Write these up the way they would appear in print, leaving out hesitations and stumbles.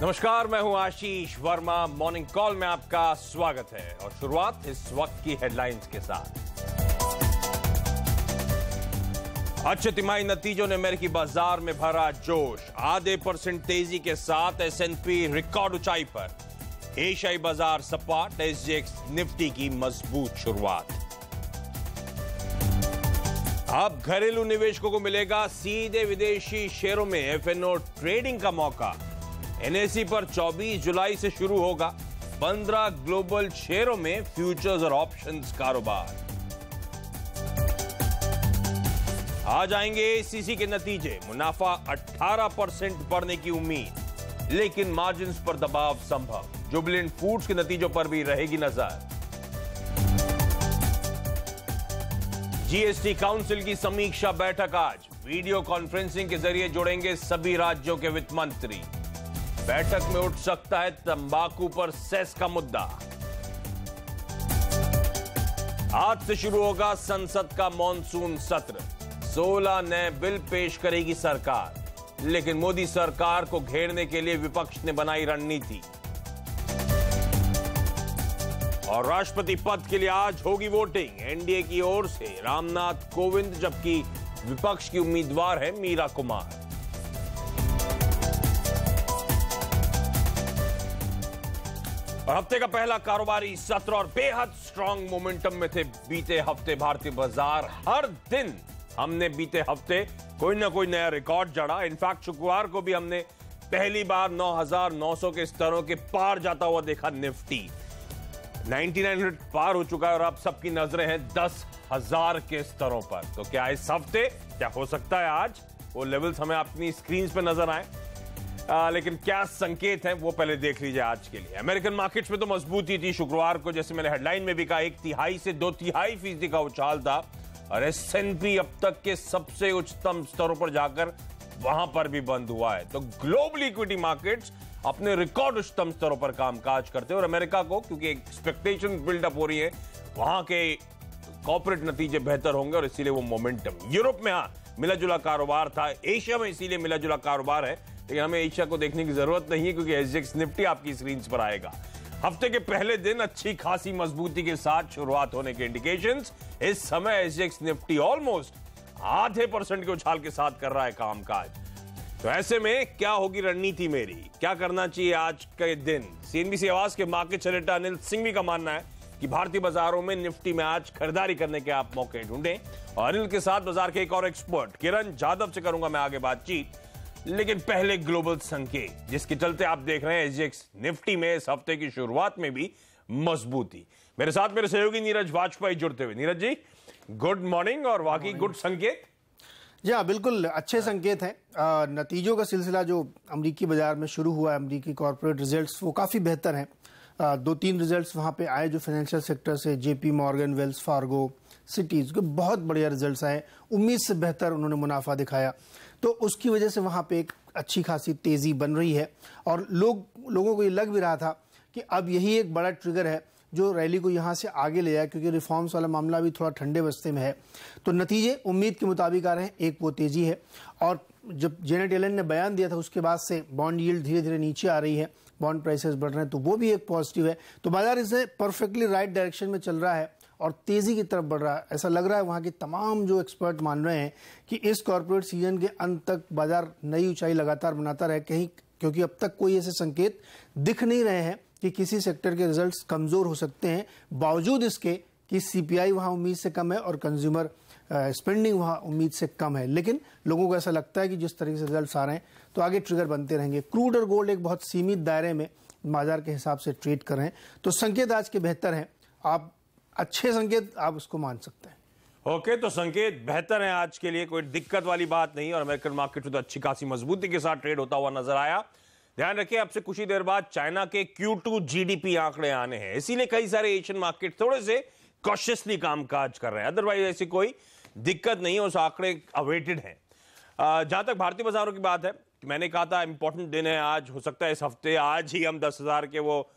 नमस्कार, मैं हूं आशीष वर्मा। मॉर्निंग कॉल में आपका स्वागत है और शुरुआत इस वक्त की हेडलाइंस के साथ। अच्छे तिमाही नतीजों ने अमेरिकी बाजार में भरा जोश। आधे % तेजी के साथ S&P रिकॉर्ड ऊंचाई पर। एशियाई बाजार सपाट, SGX निफ्टी की मजबूत शुरुआत। अब घरेलू निवेशकों को मिलेगा सीधे विदेशी शेयरों में FNO ट्रेडिंग का मौका। NSE पर 24 जुलाई से शुरू होगा 15 ग्लोबल शेयरों में फ्यूचर्स और ऑप्शंस कारोबार। आ जाएंगे ACC के नतीजे। मुनाफा 18% बढ़ने की उम्मीद, लेकिन मार्जिन्स पर दबाव संभव। जुबिलेंट फूड्स के नतीजों पर भी रहेगी नजर। GST काउंसिल की समीक्षा बैठक आज। वीडियो कॉन्फ्रेंसिंग के जरिए जुड़ेंगे सभी राज्यों के वित्त मंत्री। बैठक में उठ सकता है तंबाकू पर सेस का मुद्दा। आज से शुरू होगा संसद का मॉनसून सत्र। 16 नए बिल पेश करेगी सरकार, लेकिन मोदी सरकार को घेरने के लिए विपक्ष ने बनाई रणनीति। और राष्ट्रपति पद के लिए आज होगी वोटिंग। एनडीए की ओर से रामनाथ कोविंद, जबकि विपक्ष की उम्मीदवार है मीरा कुमार। और हफ्ते का पहला कारोबारी सत्र और बेहद स्ट्रांग मोमेंटम में थे बीते हफ्ते भारतीय बाजार। हर दिन हमने बीते हफ्ते कोई ना कोई नया रिकॉर्ड जड़ा। इनफैक्ट शुक्रवार को भी हमने पहली बार 9,900 के स्तरों के पार जाता हुआ देखा। निफ्टी 9900 पार हो चुका है और अब सबकी नजरें हैं 10,000 के स्तरों पर। तो क्या इस हफ्ते क्या हो सकता है आज वो लेवल्स हमें अपनी स्क्रीन पे नजर आए? लेकिन क्या संकेत हैं वो पहले देख लीजिए आज के लिए। अमेरिकन मार्केट्स में तो मजबूती थी शुक्रवार को, जैसे मैंने हेडलाइन में भी कहा, 1/3 से 2/3% का उछाल था। और S&P अब तक के सबसे उच्चतम स्तरों पर जाकर वहां पर भी बंद हुआ है। तो ग्लोबल इक्विटी मार्केट्स अपने रिकॉर्ड उच्चतम स्तरों पर कामकाज करते हैं। और अमेरिका को क्योंकि एक्सपेक्टेशन बिल्डअप हो रही है, वहां के कॉर्पोरेट नतीजे बेहतर होंगे और इसीलिए वो मोमेंटम। यूरोप में मिला जुला कारोबार था, एशिया में इसीलिए मिला जुला कारोबार है, लेकिन हमें एशिया को देखने की जरूरत नहीं है क्योंकि SGX निफ्टी आपकी स्क्रीन पर आएगा। हफ्ते के पहले दिन अच्छी खासी मजबूती के साथ शुरुआत होने के इंडिकेशंस। इस समय SGX निफ्टी ऑलमोस्ट आधे % के उछाल के साथ कर रहा है कामकाज। तो ऐसे में क्या होगी रणनीति मेरी, क्या करना चाहिए आज के दिन? CNBC आवाज के मार्केट सेलेक्टर अनिल सिंघवी का मानना है कि भारतीय बाजारों में निफ्टी में आज खरीदारी करने के आप मौके ढूंढें। और अनिल के साथ बाजार के एक और एक्सपर्ट किरण जाधव से करूंगा मैं आगे बातचीत। लेकिन पहले ग्लोबल संकेत, जिसके चलते आप देख रहे हैं SGX निफ्टी में इस हफ्ते की शुरुआत में भी मजबूती। मेरे साथ मेरे सहयोगी नीरज वाजपेयी जुड़ते हुए। Neeraj ji, good morning. और वाकई गुड संकेत। जी हाँ, बिल्कुल अच्छे संकेत हैं। नतीजों का सिलसिला जो अमेरिकी बाजार में शुरू हुआ है, अमेरिकी कॉर्पोरेट रिजल्ट्स वो काफ़ी बेहतर हैं। 2-3 रिजल्ट्स वहाँ पे आए जो फाइनेंशियल सेक्टर से, JP Morgan, Wells Fargo, cities के बहुत बढ़िया रिजल्ट्स आए। उम्मीद से बेहतर उन्होंने मुनाफा दिखाया, तो उसकी वजह से वहाँ पे एक अच्छी खासी तेज़ी बन रही है। और लोगों को ये लग भी रहा था कि अब यही एक बड़ा ट्रिगर है जो रैली को यहाँ से आगे ले जाए, क्योंकि रिफॉर्म्स वाला मामला भी थोड़ा ठंडे बस्ते में है। तो नतीजे उम्मीद के मुताबिक आ रहे हैं। एक वो तेज़ी है, और जब जेनेट येलन ने बयान दिया था उसके बाद से बॉन्ड यील्ड धीरे धीरे नीचे आ रही है, बॉन्ड प्राइसेस बढ़ रहे हैं, तो वो भी एक पॉजिटिव है। तो बाजार इसे परफेक्टली राइट डायरेक्शन में चल रहा है और तेज़ी की तरफ बढ़ रहा है। ऐसा लग रहा है वहाँ के तमाम जो एक्सपर्ट मान रहे हैं कि इस कॉर्पोरेट सीजन के अंत तक बाजार नई ऊंचाई लगातार बनाता रहे कहीं, क्योंकि अब तक कोई ऐसे संकेत दिख नहीं रहे हैं कि किसी सेक्टर के रिजल्ट्स कमज़ोर हो सकते हैं, बावजूद इसके कि CPI वहाँ उम्मीद से कम है और कंज्यूमर स्पेंडिंग वहाँ उम्मीद से कम है। लेकिन लोगों को ऐसा लगता है कि जिस तरीके से रिजल्ट्स आ रहे हैं तो आगे ट्रिगर बनते रहेंगे। क्रूड और गोल्ड एक बहुत सीमित दायरे में बाजार के हिसाब से ट्रेड कर रहे हैं, तो संकेत आज के बेहतर हैं। आप अच्छे संकेत आप उसको मान सकते हैं। ओके, तो संकेत बेहतर है आज के लिए, कोई दिक्कत वाली बात नहीं। और अमेरिकन मार्केट में तो अच्छी खासी मजबूती के साथ ट्रेड होता हुआ नजर आया। ध्यान रखिए, अब से कुछ ही देर बाद चाइना के Q2 GDP आंकड़े आने हैं, इसीलिए कई सारे एशियन मार्केट थोड़े से कॉशियसली कामकाज कर रहे हैं। अदरवाइज ऐसी कोई दिक्कत नहीं है, उस आंकड़े अवेटेड हैं। जहां तक भारतीय बाजारों की बात है, मैंने कहा था इंपॉर्टेंट दिन है आज। हो सकता है इस हफ्ते आज ही हम 10,000 के वो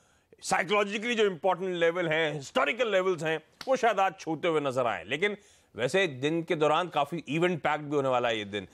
साइकोलॉजिकली जो इंपॉर्टेंट लेवल हैं, हिस्टोरिकल लेवल्स हैं, वो शायद आज छूते हुए नजर आए। लेकिन वैसे दिन के दौरान काफी इवेंट पैक्ड भी होने वाला है ये दिन।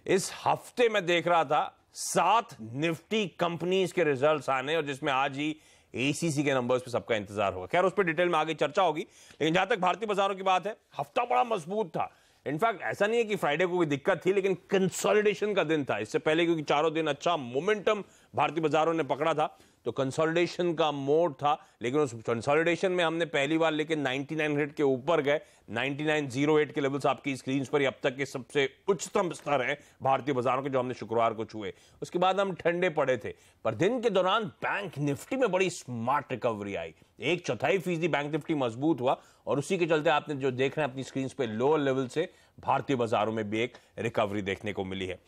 इस हफ्ते मैं देख रहा था 7 निफ्टी कंपनीज के रिजल्ट्स आने और जिसमें आज ही एसीसी के नंबर्स पे सबका इंतजार होगा। खैर उस पर डिटेल में आगे चर्चा होगी, लेकिन जहां तक भारतीय बाजारों की बात है, हफ्ता बड़ा मजबूत था। इनफैक्ट ऐसा नहीं है कि फ्राइडे को कोई दिक्कत थी, लेकिन कंसोलिडेशन का दिन था। इससे पहले क्योंकि चारों दिन अच्छा मोमेंटम भारतीय बाजारों ने पकड़ा था, तो कंसोलिडेशन का मोड था, लेकिन उस कंसोलिडेशन में हमने पहली बार लेकिन 9900 के ऊपर गए। 9908 के लेवल्स आपकी स्क्रीन पर अब तक के सबसे उच्चतम स्तर हैं भारतीय बाजारों के, जो हमने शुक्रवार को छुए। उसके बाद हम ठंडे पड़े थे, पर दिन के दौरान बैंक निफ्टी में बड़ी स्मार्ट रिकवरी आई। 1/4% बैंक निफ्टी मजबूत हुआ और उसी के चलते आपने जो देख रहे हैं अपनी स्क्रीन पे लोअर लेवल से भारतीय बाजारों में भी एक रिकवरी देखने को मिली है।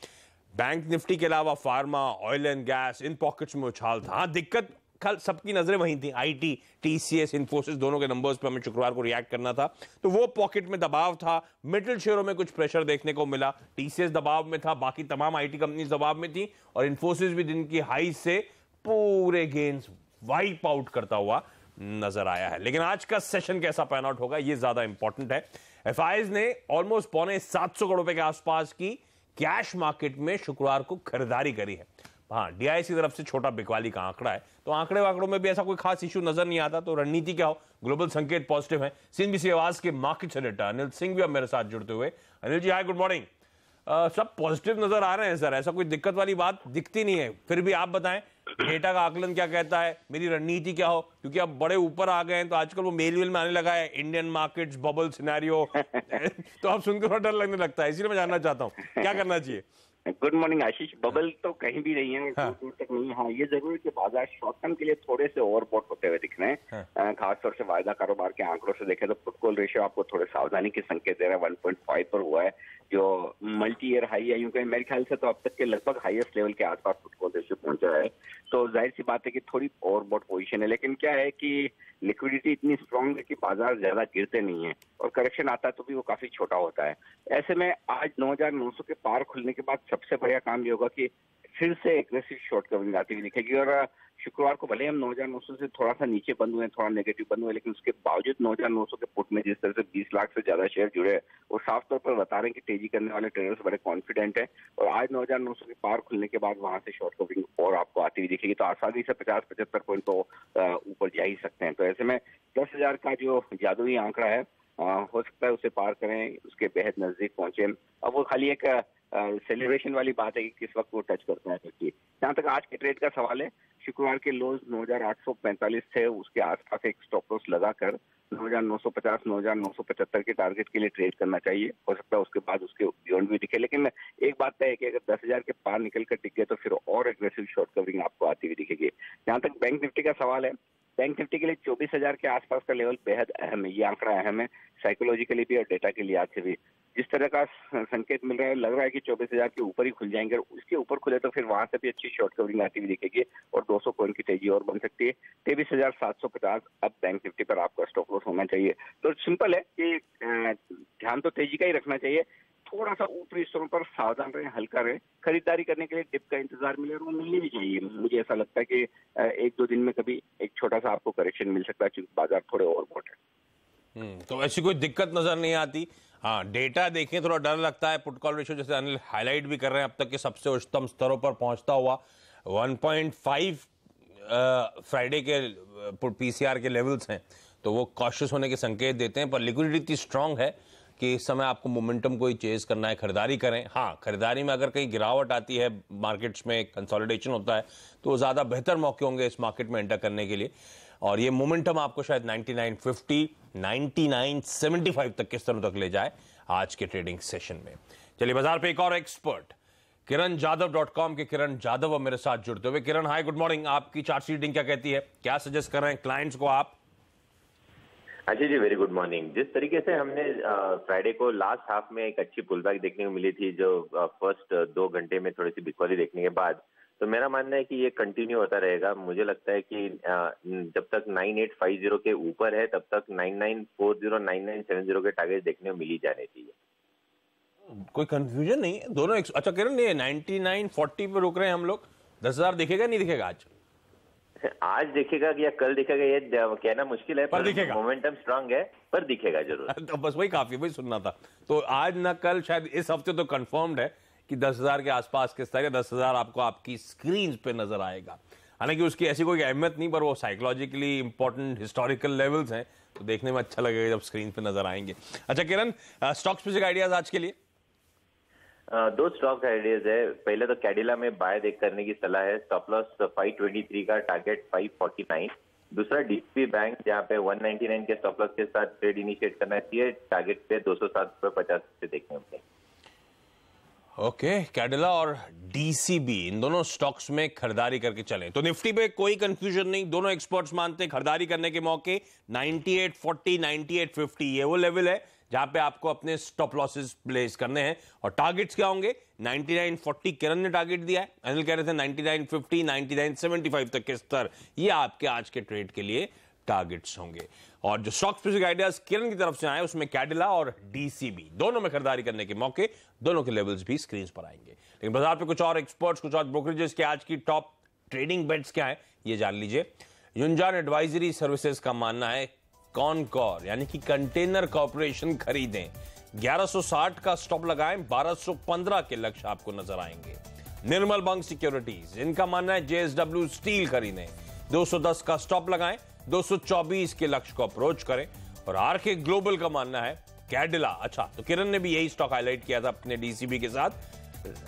बैंक निफ्टी के अलावा pharma, oil and gas, in pockets में उछाल था। हाँ, दिक्कत कल सबकी नजरें वहीं थी। आईटी, टीसीएस, इन्फोसिस दोनों के नंबर्स पे हमें शुक्रवार को रिएक्ट करना था, तो वो पॉकेट में दबाव था। मिडिल शेयरों में कुछ प्रेशर देखने को मिला। टीसीएस दबाव में था, बाकी तमाम आईटी कंपनीज दबाव में थी और इन्फोसिस भी दिन की हाई से पूरे गेन्स वाइप आउट करता हुआ नजर आया है। लेकिन आज का सेशन कैसा पैन आउट होगा, ये ज्यादा इंपॉर्टेंट है। एफआईज ने ऑलमोस्ट 750 करोड़ रुपए के आसपास की कैश मार्केट में शुक्रवार को खरीदारी करी है। हाँ, डीआईसी की तरफ से छोटा बिकवाली का आंकड़ा है, तो आंकड़ों में भी ऐसा कोई खास इशू नजर नहीं आता। तो रणनीति क्या हो, ग्लोबल संकेत पॉजिटिव है। सीएनबीसी आवाज के मार्केट सेनेटर अनिल सिंह भी अब मेरे साथ जुड़ते हुए। अनिल जी हाय, गुड मॉर्निंग। सब पॉजिटिव नजर आ रहे हैं सर, ऐसा कोई दिक्कत वाली बात दिखती नहीं है। फिर भी आप बताएं, डेटा का आकलन क्या कहता है, मेरी रणनीति क्या हो, क्योंकि अब बड़े ऊपर आ गए हैं, तो आजकल वो मेल में आने लगा है इंडियन मार्केट्स बबल सिनेरियो तो अब सुनकर थोड़ा डर लगने लगता है, इसलिए मैं जानना चाहता हूँ क्या करना चाहिए। गुड मॉर्निंग आशीष। बबल तो कहीं भी नहीं है, हाँ। दूर तक नहीं है। हाँ, ये जरूर है कि बाजार शॉर्ट टर्म के लिए थोड़े से ओवरबॉट होते हुए दिख रहे हैं। हाँ। खासतौर से वायदा कारोबार के आंकड़ों से देखें तो फुटकॉल रेशियो आपको थोड़े सावधानी के संकेत दे रहा है। 1.5 पर हुआ है, जो मल्टी ईयर हाई है। यूं कहीं मेरे ख्याल से तो अब तक के लगभग हाईएस्ट लेवल के आसपास फुटकॉल रेशियो पहुंचा है। तो जाहिर सी बात है कि थोड़ी ओवरबॉट पोजीशन है, लेकिन क्या है कि लिक्विडिटी इतनी स्ट्रांग है कि बाजार ज्यादा गिरते नहीं है और करेक्शन आता है तो भी वो काफी छोटा होता है। ऐसे में आज 9,900 के पार खुलने के बाद सबसे बढ़िया काम ये होगा कि फिर से एग्रेसिव शॉर्ट कवरिंग आती हुई दिखेगी। और शुक्रवार को भले हम 9,900 से थोड़ा सा नीचे बंद हुए, थोड़ा नेगेटिव बंद हुए, लेकिन उसके बावजूद 9,900 के पुट में जिस तरह से 20 लाख से ज्यादा शेयर जुड़े हैं, वो साफ तौर पर बता रहे हैं कि तेजी करने वाले ट्रेडर्स बड़े कॉन्फिडेंट है। और आज 9,900 के पार खुलने के बाद वहां से शॉर्ट कवरिंग और आपको आती हुई दिखेगी, तो आसानी से 50-75 पॉइंट तो ऊपर जा ही सकते हैं। तो ऐसे में 10,000 का जो जादुई आंकड़ा है, हो सकता है उसे पार करें, उसके बेहद नजदीक पहुंचे। अब वो खाली एक सेलिब्रेशन वाली बात है कि किस वक्त वो टच करता है। जहां तक आज के ट्रेड का सवाल है, शुक्रवार के लोज 9,845 थे, उसके आसपास एक स्टॉप लॉस लगाकर 9,950, 9,975 के टारगेट के लिए ट्रेड करना चाहिए। हो सकता है उसके बाद उसके बियॉन्ड भी दिखे, लेकिन एक बात तय है कि अगर 10,000 के पार निकल कर टिक गए तो फिर और एग्रेसिव शॉर्ट कवरिंग आपको आती हुई दिखेगी। जहां तक बैंक निफ्टी का सवाल है, बैंक निफ्टी के लिए 24,000 के आसपास का लेवल बेहद अहम है। ये आंकड़ा अहम है साइकोलॉजिकली भी और डेटा के लिहाज से भी। जिस तरह का संकेत मिल रहा है, लग रहा है कि 24,000 के ऊपर ही खुल जाएंगे। उसके ऊपर खुले तो फिर वहां से भी अच्छी शॉर्ट कवरिंग आती हुई दिखेगी और 200 पॉइंट की तेजी और बन सकती है। 23,750 अब बैंक निफ्टी पर आपका स्टॉप लॉस होना चाहिए। तो सिंपल है कि ध्यान तो तेजी का ही रखना चाहिए, थोड़ा सा ऊपरी स्तरों पर सावधान रहे, हल्का रहे। खरीदारी करने के लिए डिप का इंतजार मिले और वो मिलनी भी चाहिए। मुझे ऐसा लगता है कि 1-2 दिन में कभी एक छोटा सा आपको करेक्शन मिल सकता है, क्योंकि बाजार थोड़े ओवरबॉट है। तो ऐसी कोई दिक्कत नजर नहीं आती। हाँ, डेटा देखें थोड़ा डर लगता है। पुट कॉल रेशियो जैसे अनिल हाईलाइट भी कर रहे हैं, अब तक के सबसे उच्चतम स्तरों पर पहुंचता हुआ 1.5 फ्राइडे के पीसीआर के लेवल्स हैं, तो वो कॉशियस होने के संकेत देते हैं। पर लिक्विडिटी इतनी स्ट्रांग है कि इस समय आपको मोमेंटम को ही चेज करना है, खरीदारी करें। हाँ, खरीदारी में अगर कहीं गिरावट आती है, मार्केट्स में कंसोलिडेशन होता है, तो ज़्यादा बेहतर मौके होंगे इस मार्केट में एंटर करने के लिए। और ये मोमेंटम आपको शायद 9950, 9975 तक के स्तरों तक ले जाए आज के ट्रेडिंग सेशन में। चलिए बाजार पे एक और एक्सपर्ट किरण जाधव.com के किरण जाधव अब मेरे साथ जुड़ते हुए। किरण हाय, गुड मॉर्निंग। आपकी चार्ट रीडिंग क्या कहती है, क्या सजेस्ट कर रहे हैं क्लाइंट्स को आप? अच्छा जी, वेरी गुड मॉर्निंग। जिस तरीके से हमने फ्राइडे को लास्ट हाफ में एक अच्छी पुलबैक देखने को मिली थी, जो फर्स्ट 2 घंटे में थोड़ी सी बिकवाली देखने के बाद, तो मेरा मानना है कि ये कंटिन्यू होता रहेगा। मुझे लगता है कि जब तक 9850 के ऊपर है, तब तक 9940, 9970 के टारगेट देखने को मिल ही जाने चाहिए। कोई कंफ्यूजन नहीं है, दोनों अच्छा किरण, ये 9940 पे रुक रहे हैं हम लोग। 10,000 दिखेगा नहीं दिखेगा आज दिखेगा या कल दिखेगा ये कहना मुश्किल है, पर दिखेगा। मोमेंटम स्ट्रांग है, पर दिखेगा जरूर। तो बस वही काफी, वही सुनना था। तो आज ना कल, शायद इस हफ्ते तो कंफर्म्ड है, कि 10,000 के आसपास किस तरह 10,000 आपको आपकी स्क्रीन पे नजर आएगा। हालांकि उसकी ऐसी कोई अहमियत नहीं, पर वो साइकोलॉजिकली इंपॉर्टेंट हिस्टोरिकल लेवल्स हैं, तो देखने में अच्छा लगेगा जब स्क्रीन पे नजर आएंगे। अच्छा किरण, स्टॉक स्पेसिफिक आइडियाज आज के लिए? दो स्टॉक आइडियाज है। पहले तो कैडिला में बाय देख करने की सलाह है, स्टॉप लॉस 523 का, टारगेट 549। दूसरा डीसीबी बैंक, जहां पे 199 के स्टॉप लॉस के साथ ट्रेड इनिशिएट करना चाहिए, टारगेट पे 207.50 से देखने होते हैं। ओके, कैडिला और डीसीबी, इन दोनों स्टॉक्स में खरीदारी करके चलें। तो निफ्टी पे कोई कंफ्यूजन नहीं, दोनों एक्सपर्ट्स मानते हैं खरीदारी करने के मौके 9840, 9850 ये वो लेवल है जहां पे आपको अपने स्टॉप लॉसेस प्लेस करने हैं। और टारगेट्स क्या होंगे? 9940 किरण ने टारगेट दिया है, अनिल कह रहे थे 9950, 9975 तक के स्तर, ये आपके आज के ट्रेड के लिए टारगेट्स होंगे। और जो स्टॉक स्पेसिफिक आइडियाज किरण की तरफ से आए उसमें कैडिला और डीसीबी दोनों में खरीदारी करने के मौके, दोनों के लेवल्स भी स्क्रीन पर आएंगे। लेकिन बाजार पे कुछ और एक्सपर्ट्स, कुछ और ब्रोकरेजेस के आज की टॉप ट्रेडिंग बेट्स क्या है ये जान लीजिए। युंजान एडवाइजरी सर्विसेज का मानना है कॉनकॉर यानी कि कंटेनर कॉर्पोरेशन खरीदें, 1160 का स्टॉप लगाएं, 1215 के लक्ष्य आपको नजर आएंगे। निर्मल बंग सिक्योरिटीज, इनका मानना है जेएसडब्ल्यू स्टील खरीदें, 210 का स्टॉप लगाएं, 224 के लक्ष्य को अप्रोच करें। और आरके ग्लोबल का मानना है कैडिला, अच्छा तो किरण ने भी यही स्टॉक हाईलाइट किया था अपने डीसीबी के साथ,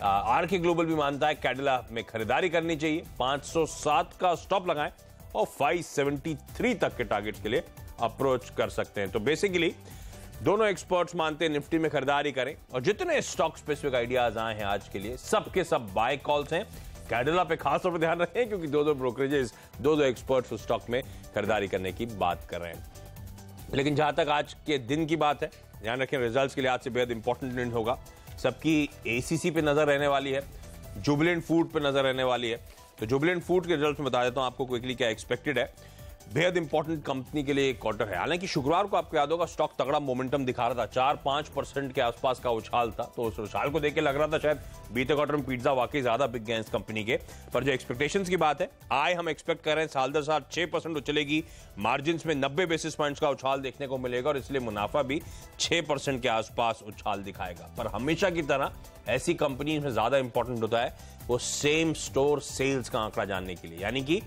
आरके ग्लोबल भी मानता है कैडिला में खरीदारी करनी चाहिए, 507 का स्टॉप लगाएं और 573 तक के टारगेट्स के लिए अप्रोच कर सकते हैं। तो बेसिकली दोनों एक्सपर्ट्स मानते हैं निफ्टी में खरीदारी करें। और जितने स्टॉक स्पेसिफिक आइडियाज आए हैं आज के लिए सबके सब बाय कॉल्स हैं। कैडिला पे खास तौर पर ध्यान रखें क्योंकि दो ब्रोकरेजेस, दो एक्सपर्ट्स उस स्टॉक में खरीदारी करने की बात कर रहे हैं। लेकिन जहां तक आज के दिन की बात है, ध्यान रखें रिजल्ट्स के लिए आज से बेहद इंपॉर्टेंट दिन होगा। सबकी एसीसी पे नजर रहने वाली है, जुबिलेंट फूड पे नजर रहने वाली है। तो जुबिलेंट फूड के रिजल्ट में बता देता हूं आपको क्विकली क्या एक्सपेक्टेड है। बेहद इंपॉर्टेंट कंपनी के लिए एक क्वार्टर है। हालांकि शुक्रवार को आपको याद होगा स्टॉक तगड़ा मोमेंटम दिखा रहा था, 4-5% के आसपास का उछाल था, तो उस उछाल को देख के लग रहा था शायद बीते क्वार्टर में पिज्जा वाकई ज्यादा बिक गए इस कंपनी के। पर जो एक्सपेक्टेशंस की बात है, आय हम एक्सपेक्ट कर रहे हैं साल दर साल 6% उछलेगी, मार्जिन में 90 बेसिस पॉइंट्स का उछाल देखने को मिलेगा और इसलिए मुनाफा भी 6% के आसपास उछाल दिखाएगा। पर हमेशा की तरह ऐसी कंपनी में ज्यादा इंपॉर्टेंट होता है वो सेम स्टोर सेल्स का आंकड़ा जानने के लिए, यानी कि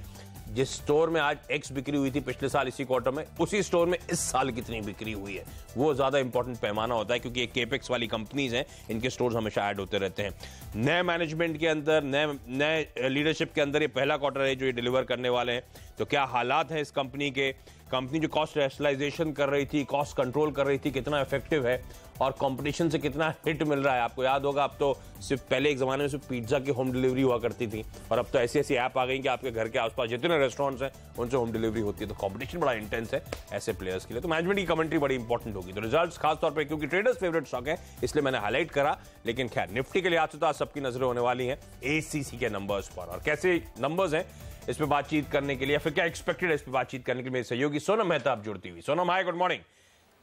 जिस स्टोर में आज एक्स बिक्री हुई थी पिछले साल इसी क्वार्टर में, उसी स्टोर में इस साल कितनी बिक्री हुई है, वो ज्यादा इंपॉर्टेंट पैमाना होता है क्योंकि ये केपेक्स वाली कंपनीज हैं, इनके स्टोर्स हमेशा ऐड होते रहते हैं। नए मैनेजमेंट के अंदर, नए लीडरशिप के अंदर ये पहला क्वार्टर है जो ये डिलीवर करने वाले हैं। तो क्या हालात हैं इस कंपनी के, कंपनी जो कॉस्ट रैशनलाइजेशन कर रही थी, कॉस्ट कंट्रोल कर रही थी, कितना इफेक्टिव है और कंपटीशन से कितना हिट मिल रहा है। आपको याद होगा अब तो सिर्फ पहले एक जमाने में सिर्फ पिज्जा की होम डिलीवरी हुआ करती थी और अब तो ऐसी ऐसी ऐप आ गई कि आपके घर के आसपास जितने रेस्टोरेंट्स हैं उनसे होम डिलीवरी होती है। तो कंपटीशन बड़ा इंटेंस है ऐसे प्लेयर्स के लिए, तो मैनेजमेंट की कमेंट्री बड़ी इंपॉर्टेंट होगी। तो रिजल्ट्स खासतौर पर क्योंकि ट्रेडर्स फेवरेट स्टॉक है इसलिए मैंने हाईलाइट करा। लेकिन खैर निफ्टी के लिए आज तो आज सबकी नजरें होने वाली हैं एसीसी के नंबर्स पर, और कैसे नंबर्स हैं इस पे बातचीत करने के लिए, फिर क्या एक्सपेक्टेड है इस पे बातचीत करने के लिए मेरे सहयोगी सोनम मेहता आप जुड़ती हुई। सोनम हाय, गुड मॉर्निंग,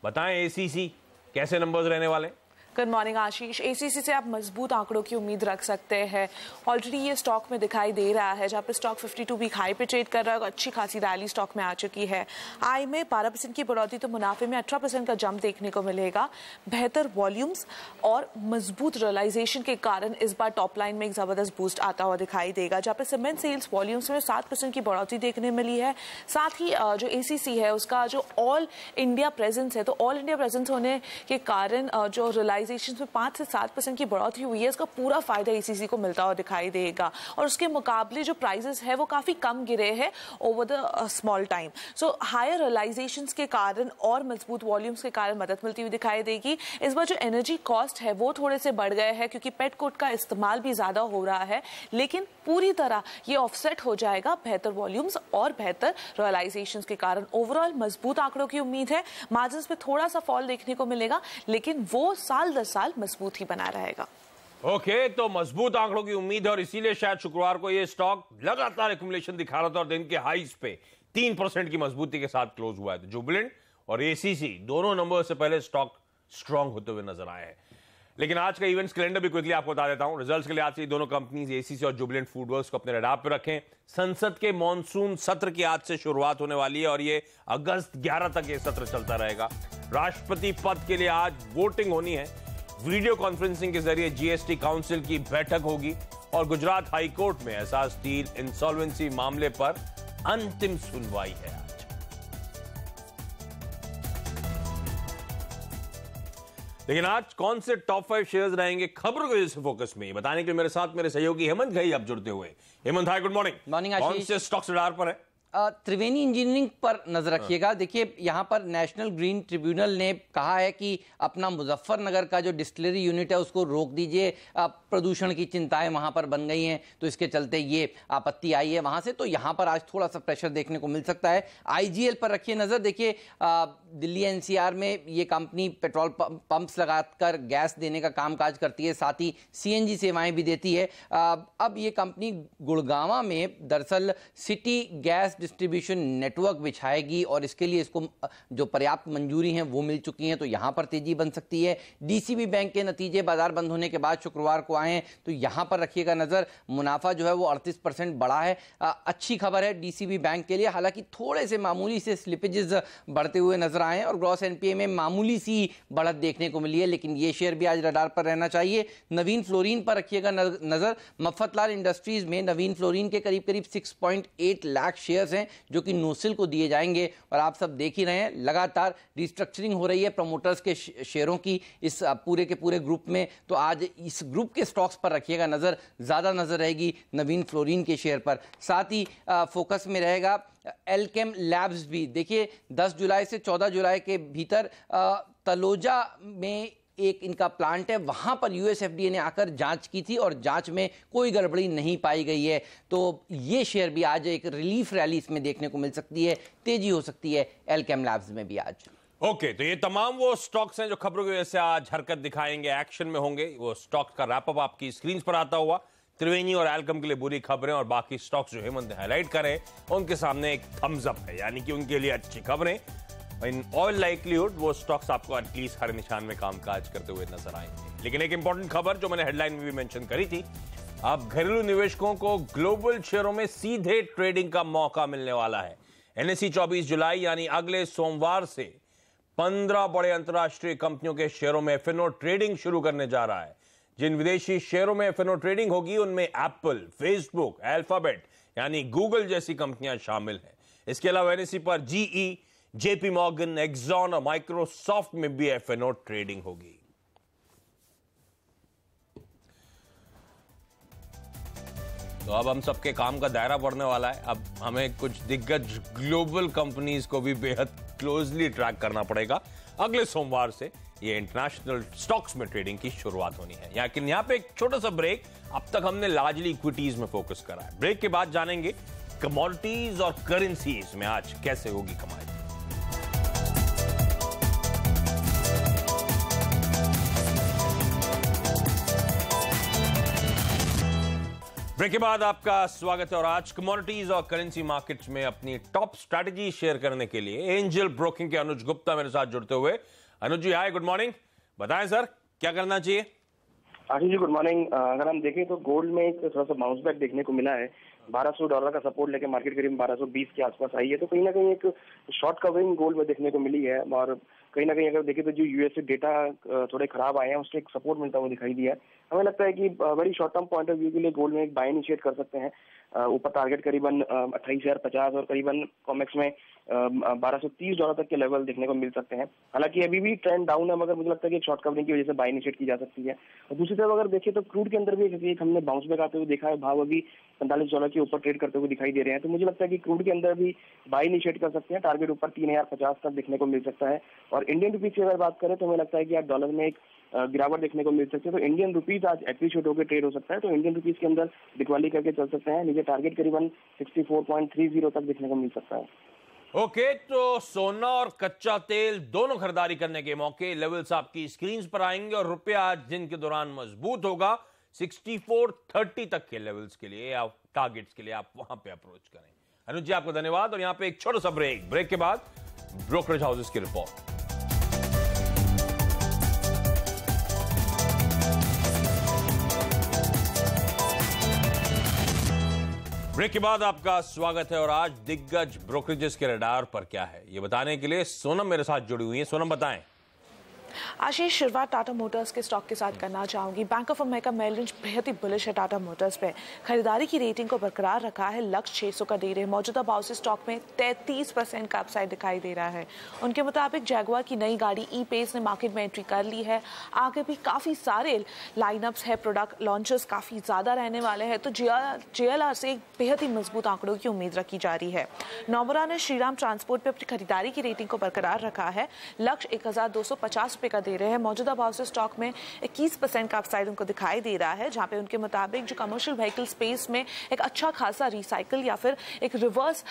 बताएं एसीसी कैसे नंबर्स रहने वाले? गुड मॉर्निंग आशीष। एसीसी से आप मजबूत आंकड़ों की उम्मीद रख सकते हैं। ऑलरेडी ये स्टॉक में दिखाई दे रहा है, जहाँ पे स्टॉक 52 वीक हाई पे ट्रेड कर रहा है और अच्छी खासी रैली स्टॉक में आ चुकी है। आय में 12% की बढ़ोतरी तो मुनाफे में 18% का जंप देखने को मिलेगा। बेहतर वॉल्यूम्स और मजबूत रियलाइजेशन के कारण इस बार टॉप लाइन में एक जबरदस्त बूस्ट आता हुआ दिखाई देगा, जहाँ पे सीमेंट सेल्स वॉल्यूम्स में 7% की बढ़ोतरी देखने मिली है। साथ ही जो एसीसी है उसका जो ऑल इंडिया प्रेजेंस है, तो ऑल इंडिया प्रेजेंस होने के कारण जो रियलाइजेशन में 5 से 7% की बढ़ोतरी हुई है, इसका पूरा फायदा एसीसी को मिलता हुआ दिखाई देगा। और उसके मुकाबले जो प्राइसेस है वो काफी कम गिरे हैं over the small time. So higher realisations के कारण और मजबूत वॉल्यूम्स के कारण मदद मिलती हुई दिखाई देगी। इस बार जो एनर्जी कॉस्ट है वो थोड़े से बढ़ गए हैं क्योंकि पेट कोट का इस्तेमाल भी ज्यादा हो रहा है, लेकिन पूरी तरह ये ऑफसेट हो जाएगा बेहतर वॉल्यूम्स और बेहतर रियलाइजेशंस के कारण। ओवरऑल मजबूत आंकड़ों की उम्मीद है। मार्जिन्स पे थोड़ा सा फॉल देखने को मिलेगा, लेकिन वो साल दर साल मजबूत ही बना रहेगा। ओके, तो मजबूत आंकड़ों की उम्मीद है और इसीलिए शायद शुक्रवार को ये स्टॉक लगातार एक्यूमुलेशन दिखा रहा था और दिन के हाईज पे 3% की मजबूती के साथ क्लोज हुआ है। तो जुबिलेंट और एसीसी दोनों नंबर से पहले स्टॉक स्ट्रांग होते हुए नजर आए हैं। लेकिन आज का इवेंट्स कैलेंडर भी क्विकली आपको बता देता हूं। रिजल्ट्स के लिए आज से दोनों कंपनीज एसीसी और जुबिलेंट फूडवर्क्स को अपने रडार पे रखें। संसद के मॉनसून सत्र की आज से शुरुआत होने वाली है और ये अगस्त 11 तक ये सत्र चलता रहेगा। राष्ट्रपति पद के लिए आज वोटिंग होनी है वीडियो कॉन्फ्रेंसिंग के जरिए जीएसटी काउंसिल की बैठक होगी और गुजरात हाई कोर्ट में एसार स्टील इंसॉल्वेंसी मामले पर अंतिम सुनवाई है आज। लेकिन आज कौन से टॉप 5 शेयर्स रहेंगे खबरों की वजह से फोकस में, बताने के लिए मेरे साथ मेरे सहयोगी हेमंत घई अब जुड़ते हुए। हेमंत हाय, गुड मॉर्निंग। मॉर्निंग आशीष। कौन से स्टॉक्स रडार पर है? त्रिवेणी इंजीनियरिंग पर नजर रखिएगा। देखिए यहाँ पर नेशनल ग्रीन ट्रिब्यूनल ने कहा है कि अपना मुजफ्फरनगर का जो डिस्टिलरी यूनिट है उसको रोक दीजिए, प्रदूषण की चिंताएं वहां पर बन गई हैं, तो इसके चलते ये आपत्ति आई है वहां से। तो यहाँ पर आज थोड़ा सा प्रेशर देखने को मिल सकता है। आईजीएल पर रखिए नजर। देखिए दिल्ली एनसीआर में ये कंपनी पेट्रोल पंप्स लगाकर गैस देने का कामकाज करती है, साथ ही सीएनजी सेवाएं भी देती है। अब ये कंपनी गुड़गांव में दरअसल सिटी गैस डिस्ट्रीब्यूशन नेटवर्क बिछाएगी और इसके लिए इसको जो पर्याप्त मंजूरी है वो मिल चुकी है, तो यहां पर तेजी बन सकती है। डीसीबी बैंक के नतीजे बाजार बंद होने के बाद शुक्रवार को आए हैं, तो यहां पर रखिएगा नजर। मुनाफा जो है वो 38% बढ़ा है, अच्छी खबर है डीसीबी बैंक के लिए। हालांकि थोड़े से मामूली से स्लिपेजेस बढ़ते हुए नजर आए और ग्रॉस एनपीए में मामूली सी बढ़त देखने को मिली है, लेकिन ये शेयर भी आज रडार पर रहना चाहिए। नवीन फ्लोरीन पर रखिएगा नजर। मफतलाल इंडस्ट्रीज में नवीन फ्लोरीन के करीब 6.8 लाख शेयर हैं जो कि नोसिल को दिए जाएंगे और आप सब देख ही रहे हैं लगातार रिस्ट्रक्चरिंग हो रही है प्रमोटर्स के शेयरों की इस पूरे के पूरे ग्रुप में। तो आज इस ग्रुप के स्टॉक्स पर रखिएगा नजर, ज्यादा नजर रहेगी नवीन फ्लोरीन के शेयर पर। साथ ही फोकस में रहेगा एल्केम लैब्स भी। देखिए 10 जुलाई से 14 जुलाई के भीतर तलोजा में एक इनका प्लांट है, वहां पर यूएसएफडीए ने आकर जांच की थी और जांच में कोई गड़बड़ी नहीं पाई गई है। तो ये शेयर भी आज एक रिलीफ रैली इसमें देखने को मिल सकती है, तेजी हो सकती है एल्केम लैब्स में भी आज। ओके, तो ये तमाम वो स्टॉक्स हैं जो खबरों की वजह से आज हरकत दिखाएंगे, एक्शन में होंगे। वो स्टॉक्स का रैपअप आपकी स्क्रीन पर आता हुआ। त्रिवेणी और एल्केम के लिए बुरी खबरें और बाकी स्टॉक्स जो हेमंत ने हाईलाइट करे उनके सामने एक थम्स अप है, यानी कि उनके लिए अच्छी खबरें। इन ऑल लाइकलीहुड वो स्टॉक्स आपको एटलीस्ट हर निशान में कामकाज करते हुए नजर आएंगे। लेकिन एक इंपॉर्टेंट खबर जो मैंने हेडलाइन में भी मेंशन करी थी, अब घरेलू निवेशकों को ग्लोबल शेयरों में सीधे ट्रेडिंग का मौका मिलने वाला है। एनएसई 24 जुलाई यानी अगले सोमवार से 15 बड़े अंतरराष्ट्रीय कंपनियों के शेयरों में एफएनओ ट्रेडिंग शुरू करने जा रहा है। जिन विदेशी शेयरों में एफएनओ ट्रेडिंग होगी उनमें एप्पल, फेसबुक, अल्फाबेट यानी गूगल जैसी कंपनियां शामिल हैं। इसके अलावा एनएसई पर जीई, जेपी मॉर्गन, एक्सॉन और माइक्रोसॉफ्ट में भी एफएनओ ट्रेडिंग होगी। तो अब हम सबके काम का दायरा बढ़ने वाला है। अब हमें कुछ दिग्गज ग्लोबल कंपनीज को भी बेहद क्लोजली ट्रैक करना पड़ेगा। अगले सोमवार से ये इंटरनेशनल स्टॉक्स में ट्रेडिंग की शुरुआत होनी है। लेकिन यहां पे एक छोटा सा ब्रेक। अब तक हमने लार्जली इक्विटीज में फोकस करा है। ब्रेक के बाद जानेंगे कमोडिटीज और करेंसीज में आज कैसे होगी कमाई। ब्रेक के बाद आपका स्वागत है और आज कमोडिटीज और करेंसी मार्केट्स में अपनी टॉप स्ट्रैटेजी शेयर करने के लिए एंजल ब्रोकिंग के अनुज गुप्ता मेरे साथ जुड़ते हुए। अनुज जी हाय, गुड मॉर्निंग। बताएं सर क्या करना चाहिए। Ashish ji good morning. अगर हम देखें तो गोल्ड में एक थोड़ा सा बाउंस बैक देखने को मिला है। $1200 का सपोर्ट लेके मार्केट करीब 1220 के आसपास आई है, तो कहीं ना कहीं एक शॉर्ट कवरिंग गोल्ड में देखने को मिली है। और कहीं ना कहीं अगर देखें तो जो यूएसए डेटा थोड़े खराब आए हैं उससे एक सपोर्ट मिलता हुआ दिखाई दिया है। हमें लगता है कि बड़ी short term point of view के लिए गोल्ड में एक बाय इनिशिएट कर सकते हैं। ऊपर टारगेट करीबन 28,050 और करीबन कॉमेक्स में $1230 तक के लेवल देखने को मिल सकते हैं। हालांकि अभी भी ट्रेंड डाउन है, मगर मुझे लगता है कि एक शॉर्ट कवरिंग की वजह से बाय इनिशिएट की जा सकती है। और दूसरी तरफ अगर देखें तो क्रूड के अंदर भी एक हमने बाउंस बैक आते हुए देखा है। भाव अभी $45 के ऊपर ट्रेड करते हुए दिखाई दे रहे हैं, तो मुझे लगता है कि क्रूड के अंदर भी बाय इनिशिएट कर सकते हैं। टारगेट ऊपर 3050 तक देखने को मिल सकता है। और इंडियन रुपीज की अगर बात करें तो हमें लगता है कि आज डॉलर में एक गिरावट देखने को मिल सकती है। तो इंडियन रुपीज आज एप्रिशिएट होकर ट्रेड हो सकता है, तो इंडियन रुपीज के अंदर बिकवाली करके चल सकते हैं। नीचे टारगेट करीबन 64.30 तक देखने को मिल सकता है। ओके, तो सोना और कच्चा तेल दोनों खरीदारी करने के मौके लेवल्स आपकी स्क्रीन पर आएंगे और रुपया आज दिन के दौरान मजबूत होगा। 64.30 तक के लेवल्स के लिए या टारगेट्स के लिए आप वहां पे अप्रोच करें। अनुज जी आपको धन्यवाद। और यहां पे एक छोटा सा ब्रेक के बाद ब्रोकरेज हाउसेस की रिपोर्ट। ब्रेक के बाद आपका स्वागत है और आज दिग्गज ब्रोकरेजेस के रडार पर क्या है ये बताने के लिए सोनम मेरे साथ जुड़ी हुई है। सोनम बताएं। आशीष, शुरुआत टाटा मोटर्स के स्टॉक के साथ करना चाहूंगी। Bank of America Merrill Lynch बेहद ही बुलिश है टाटा मोटर्स पे। खरीदारी की रेटिंग को बरकरार रखा है, लक्ष्य 600 का दे रहे हैं। मौजूदा भाव से स्टॉक में 33% का अपसाइड दिखाई दे रहा है। उनके मुताबिक जैगुआर की नई गाड़ी ई पेस ने मार्केट में एंट्री कर ली है। आगे भी काफी सारे लाइनअप्स है, प्रोडक्ट लॉन्चेस काफी ज्यादा रहने वाले हैं, तो JLR से एक बेहद ही मजबूत आंकड़ों की उम्मीद रखी जा रही है। नोमुरा ने श्रीराम ट्रांसपोर्ट पे अपनी खरीदारी की रेटिंग को बरकरार रखा है, लक्ष्य 1250 रुपए का दे रहे हैं। मौजूदा भाव से स्टॉक में 21% का अपसाइड उनको दिखाई दे रहा है, जहां पे उनके मुताबिक जो कमर्शियल व्हीकल स्पेस में एक अच्छा खासा रिसाइकिल या फिर एक रिवर्स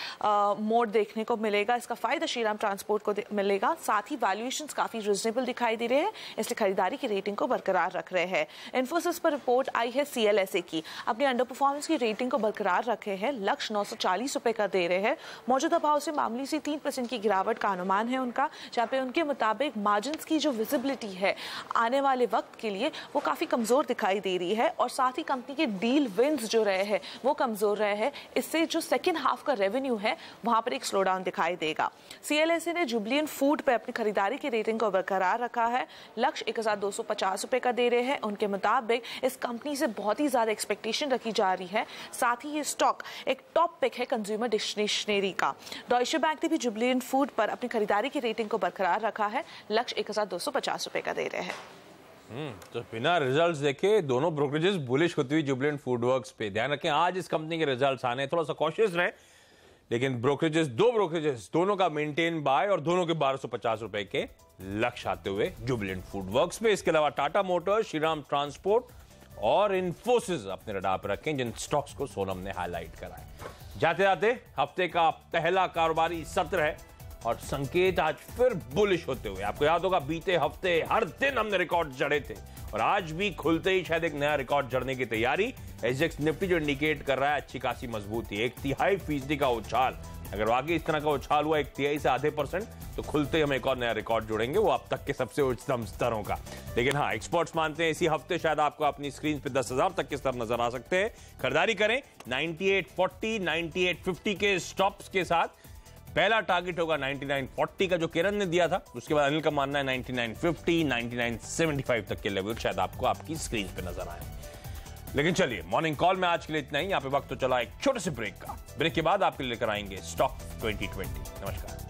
मोड देखने को मिलेगा। इसका फायदा श्रीराम ट्रांसपोर्ट को मिलेगा। साथ ही वैल्यूएशंस काफी रिजनेबल दिखाई दे रहे हैं, इसलिए खरीदारी की रेटिंग को बरकरार रख रहे हैं। इन्फोसिस पर रिपोर्ट आई है CLSA की, अपनी अंडर परफॉर्मेंस की रेटिंग को बरकरार रखे हैं, लक्ष्य 940 रुपए का दे रहे हैं। मौजूदा भाव से मामूली सी 3% की गिरावट का अनुमान है उनका, जहां पे उनके मुताबिक मार्जिन की जो विजिबिलिटी है आने वाले वक्त के लिए वो काफी कमजोर दिखाई दे रही है, और साथ ही कंपनी के डील विंस जो रहे हैं वो कमजोर रहे हैं। इससे जो सेकेंड हाफ का रेवेन्यू है वहां पर एक स्लो डाउन दिखाई देगा। CLSA ने जुबलियंट फूड पे अपनी खरीदारी की रेटिंग को बरकरार रखा है, लक्ष्य 1250 रुपए का दे रहे हैं। उनके मुताबिक इस कंपनी से बहुत ही ज्यादा एक्सपेक्टेशन रखी जा रही है। साथ ही ये स्टॉक एक टॉप पिक है कंज्यूमर डिस्क्रिशनरी का। डॉयचे बैंक ने भी जुबलियंट फूड पर अपनी खरीदारी की रेटिंग को बरकरार रखा है, लक्ष्य 1250 रुपए का दे रहे हैं। तो बिना रिजल्ट्स देखे दोनों ब्रोकरेजेस बुलिश होती हुई जुबलियंट फूडवर्क्स पे। ध्यान रखें आज इस कंपनी के रिजल्ट्स आने, थोड़ा सा कॉशियस रहें, लेकिन ब्रोकरेजेस दोनों का मेंटेन बाय और दोनों के 1250 रुपए के लक्ष्य आते हुए जुबलियंट फूडवर्क्स पे। इसके अलावा टाटा मोटर्स, श्रीराम ट्रांसपोर्ट और इन्फोसिस अपने रडार पर रखें, जिन स्टॉक्स को सोनम ने हाईलाइट करा है। जाते जाते हफ्ते का पहला कारोबारी सत्र है और संकेत आज फिर बुलिश होते हुए। आपको याद होगा बीते हफ्ते हर दिन हमने रिकॉर्ड जड़े थे और आज भी खुलते ही शायद एक नया रिकॉर्ड जड़ने की तैयारी। SGX निफ्टी जो इंडिकेट कर रहा है अच्छी खासी मजबूती, 1/3% का उछाल। अगर वाकई इस तरह का उछाल हुआ 1/3 से आधे % तो खुलते ही हम एक और नया रिकॉर्ड जोड़ेंगे, वो अब तक के सबसे उच्चतम स्तरों का। लेकिन हाँ, एक्सपर्ट्स मानते हैं इसी हफ्ते शायद आपको अपनी स्क्रीन पे 10,000 तक के स्तर नजर आ सकते हैं। खरीदारी करें 9840, 9850 के स्टॉप्स के साथ। पहला टारगेट होगा 9940 का जो किरण ने दिया था, उसके बाद अनिल का मानना है 9950, 9975 तक के लेवल शायद आपको आपकी स्क्रीन पे नजर आए। लेकिन चलिए, मॉर्निंग कॉल में आज के लिए इतना ही। यहाँ पे वक्त तो चला एक छोटे से ब्रेक का। ब्रेक के बाद आपके लिए लेकर आएंगे स्टॉक 2020। नमस्कार।